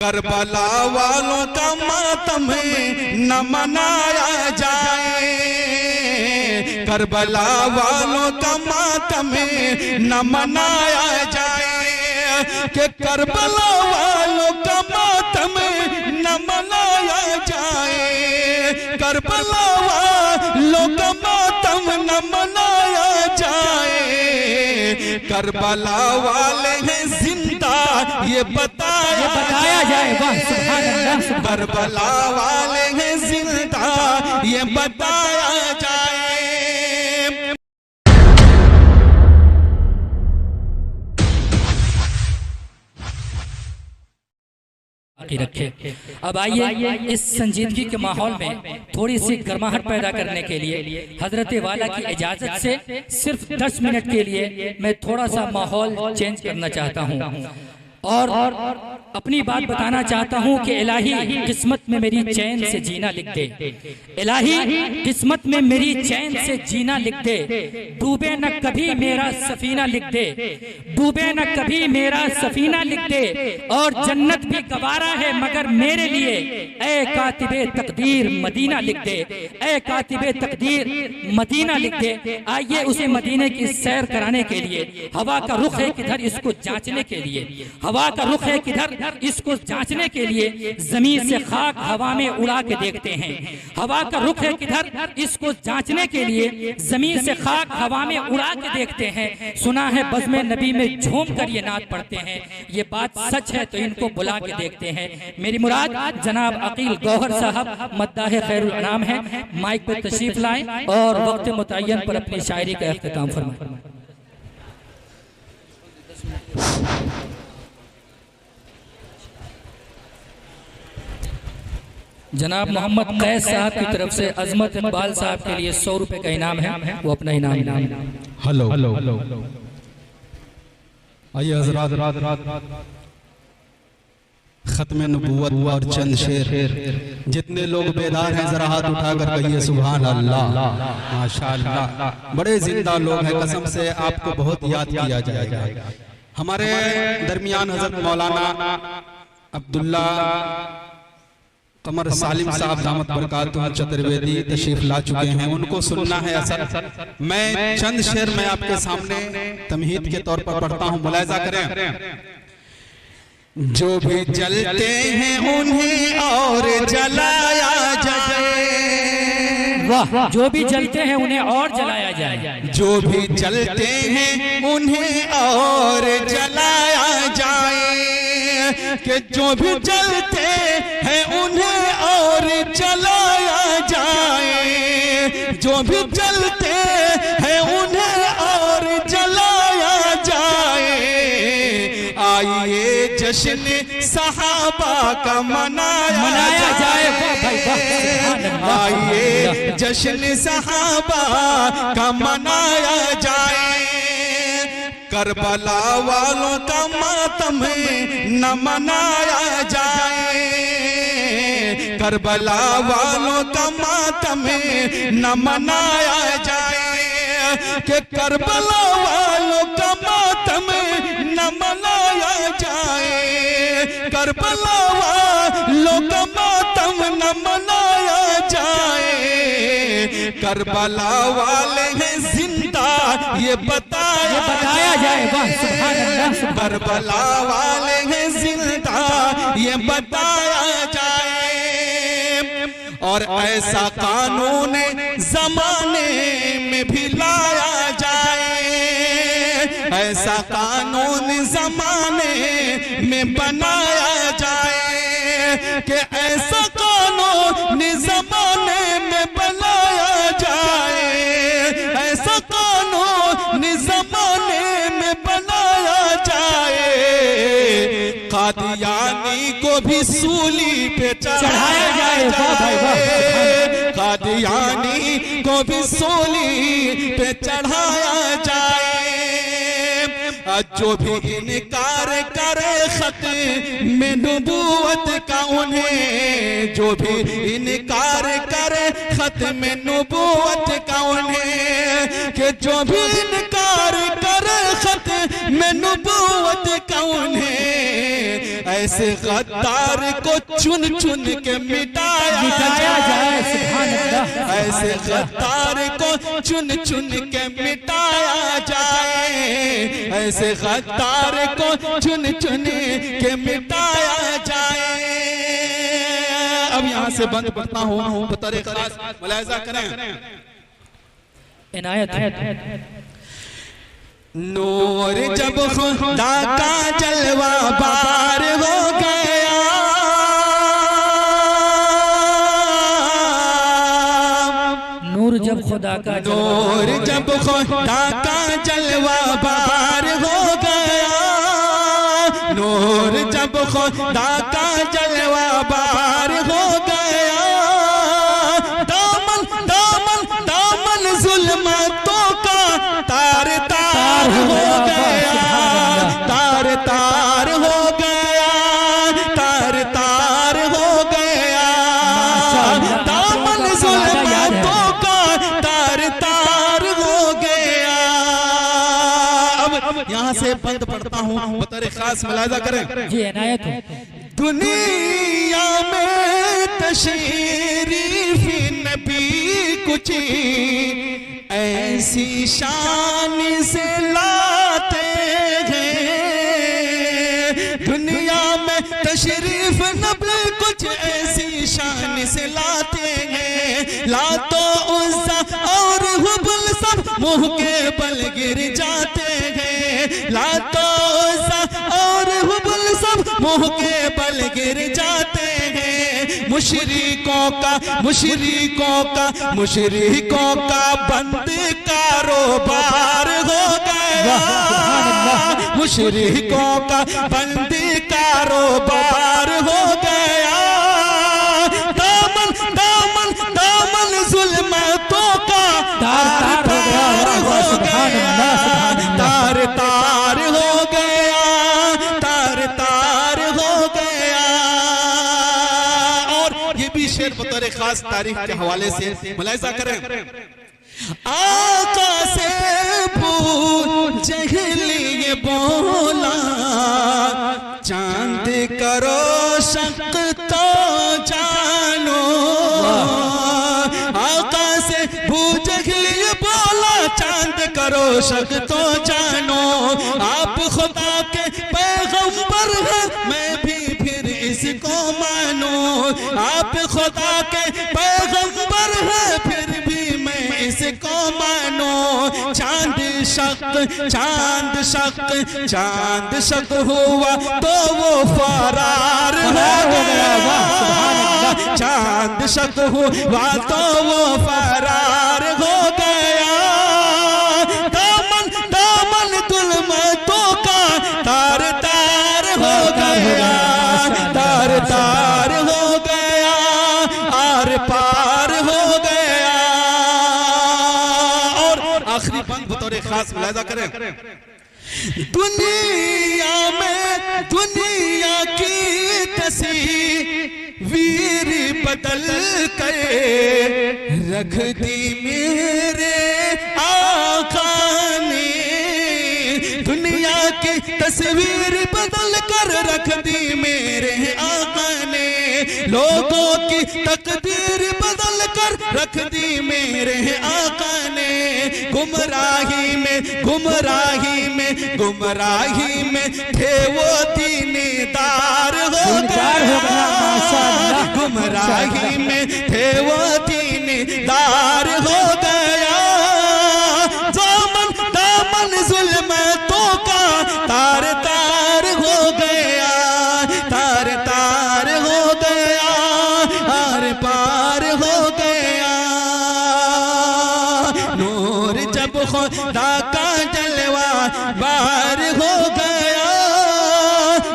Karbala वालों का मातम न मनाया जाए, करबला वालों का मातम न मनाया जाए, कि करबला वालों का मातम न मनाया जाए, करबला वालों का मातम न मनाया जाए। करबला वाले हैं जिंदा ये बताया जाए, करबला वाले हैं जिंदा ये बताया जाए। रखे। अब आइए इस संजीदगी के माहौल में थोड़ी सी गर्माहट पैदा करने के लिए हजरत वाला की इजाजत से सिर्फ 10 मिनट के लिए मैं थोड़ा सा माहौल चेंज करना चाहता हूं और अपनी बात बताना चाहता हूं कि इलाही किस्मत में मेरी चैन से जीना लिख दे, इलाही किस्मत में मेरी चैन से जीना लिख दे, डूबे न कभी मेरा सफीना लिख दे, डूबे न कभी मेरा सफीना लिख दे, और जन्नत भी गवारा है मगर मेरे लिए ए कातिबे तकदीर मदीना लिख दे, ए कातिबे तकदीर मदीना लिख दे। आइए उसे मदीने की सैर कराने के लिए, हवा का रुख है किधर इसको जांचने के लिए, हवा का रुख है किधर इसको जांचने के लिए जमीन से खाक हवा में उड़ा के देखते हैं, हवा का रुख है किधर इसको जांचने के लिए जमीन से खाक हवा में उड़ा के देखते हैं। सुना है बज़्म नबी में झूम कर ये नात पढ़ते हैं, ये बात सच है तो इनको बुला के देखते हैं। मेरी मुराद जनाब अकील गौहर साहब मद्दाह खैरुल अनाम है, माइक पर तशरीफ लाएं और वक्त मुतय्यन पर अपनी शायरी का इख्तिताम फरमाएं। जनाब मोहम्मद कैस साहब की तरफ से अजमत इकबाल साहब के लिए 100 रुपए का इनाम है, वो अपना इनाम। हेलो आइए हज़रात, खत्म नबूवत और चंद शेर, जितने लोग बेदार हैं जरा हाथ उठाकर कहिए सुभान अल्लाह। माशाअल्लाह, बड़े जिंदा लोग हैं, कसम से आपको बहुत याद किया जाएगा। हमारे दरमियान हजरत मौलाना अब्दुल्ला कमर सालिम साहब दामत बरकातुहू चतुर्वेदी तशरीफ ला चुके हैं, उनको सुनना है असर। मैं चंद शेर मैं आपके सामने तमहीद के तौर पर पढ़ता हूँ, मुलाहिजा करें। जो भी जलते हैं उन्हें और जलाया जाए, वाह, जो भी जलते हैं उन्हें और जलाया जाए, जो भी जलते हैं उन्हें और जलाया जाए, कि जो भी जलते हैं उन्हें और जलाया जाए, जो भी जलते हैं उन्हें और जलाया जाए। आइए जश्न सहाबा का मनाया जाए, आइए जश्न सहाबा का मनाया जाए। करबला वालों का मातम न मनाया जाए, करबला वालों का मातम न मनाया जाए, कि करबला वालों का मातम न मनाया जाए, करबला वालों का मातम न मनाया जाए। करबला वाले हैं जिंदा ये बताया जाए, करबला वाले हैं जिंदा ये बताया जाए। और ऐसा कानून जमाने में भी लाया जाए, ऐसा कानून जमाने में बनाया जाए, कि ऐसा कानून जमाने में बनाया जाए, ऐसा कानून जमाने में बनाया जाए। कादियानी को भी सूली पे चढ़ाया जाए, कादियानी को भी सूली पे चढ़ाया जाए। जो भी इनकार करे खत में नबूवत का उन्हें, जो भी इनकार करे खत में नबूवत का उन्हें, कि जो भी इनकार करे खत में नबूवत कौन है, ऐसे गद्दार को चुन चुन के मिटाया जाए, ऐसे गद्दार को चुन चुन के मिटाया जाए, ऐसे गद्दार को चुन चुन के मिटाया जाए। अब यहाँ से बंद करता हूँ, बतौर खास मुलाहिजा करें। इनायत नूर जब खुदा का जलवा बार हो गया, नूर जब खुदा का नूर जब खुदा का जलवा बार हो गया, नूर जब खुदा का जलवा बार हो गया, दामन दामन दामन जुल्मतों का तार तार हो गया, तार तार हो गया, तार तार हो गया, दामन जुल्मतों का तार तार हो गया। अब यहाँ से बंद पढ़ता हूँ, बतौर खास मुलाहिजा करें। जी इनायत हो। दुनिया में तशरीफ नबी कुछ ऐसी शान से लाते हैं, दुनिया में तशरीफ नबी कुछ ऐसी शान से लाते हैं, लातो उज़्ज़ा और हुबल सब मुँह के बल गिर जाते हैं, लातो उज़्ज़ा और हुबल सब मुँह के बल गिर जाते हैं। मुशरिकों का बंद कारोबार हो गया, मुशरिकों का बंद कारोबार हो गया, दामन दामन दामन जुल्मतों का तार तार हो गया, तार तार हो गया, तार तार हो गया। और ये भी शेर बतौर खास तारीख के हवाले से मुलाहिजा करें। आका से पूछे लिए बोला, चांद करो शक तो जानो, आका से पूछे लिए बोला, चांद करो शक तो जानो, आप खुदा के पैगंबर हैं, मैं भी फिर इसको मानो, आप खुदा के पैगंबर हैं, फिर भी इसको मानो। चांद शक हुआ तो वो फरार हो गया, चांद शक हुआ तो वो फरार हो गया, दामन दामन जुल्मतों का तार तार हो गया, तार तार हो गया, आर पार हो गया। आखिरी बंद बतौर खास मुलाहिजा करें। दुनिया में दुनिया की तस्वीर बदल कर रख दी मेरे आका ने, दुनिया की तस्वीर बदल कर रख दी मेरे आका ने, लोगों की तकदीर बदल कर रख दी मेरे आका ने, गुमराही में थे वो दीनदार हो गया, गुमराही में थे वो दीनदार हो गया, दामन दामन जुल्मतों का तार तार हो गया, तार तार हो गया, आर पार हो गया। नूर जब खुदा का जलवा बार हो गया,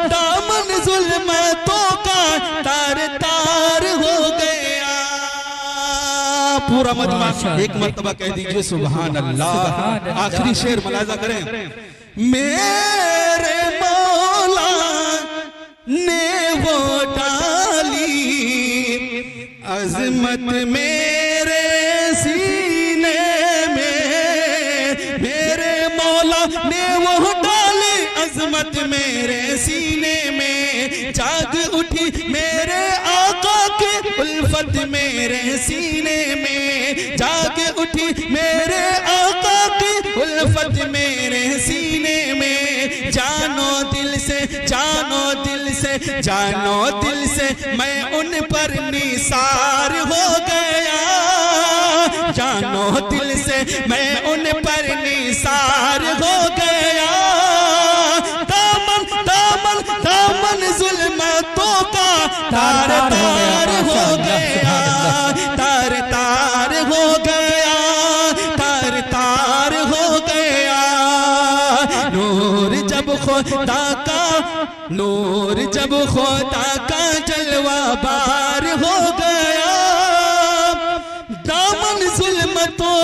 दामन जुल्मतों का तार तार हो गया। पूरा मजमा एक मर्तबा कह दीजिए सुभान अल्लाह। आखिरी शेर मुलाहिजा करें। मेरे मौला ने वो डाली अजमत मेरे सीने में, मेरे मौला ने वो डाली जुल्मत मेरे सीने में, जाग उठी मेरे आका की उल्फत मेरे सीने में, जाग उठी मेरे आका की उल्फत मेरे सीने में। जानो दिल से, जानो दिल से, जानो दिल से मैं उन पर निसार हो गया, जानो दिल से मैं उन पर निसार हो गया। दामन दामन दामन जुल्मतों का तार तार हो गया, तार तार हो गया, तार तार हो गया। नूर जब खुदा का, नूर जब खुदा का जलवा बार हो गया, दामन जुल्मतों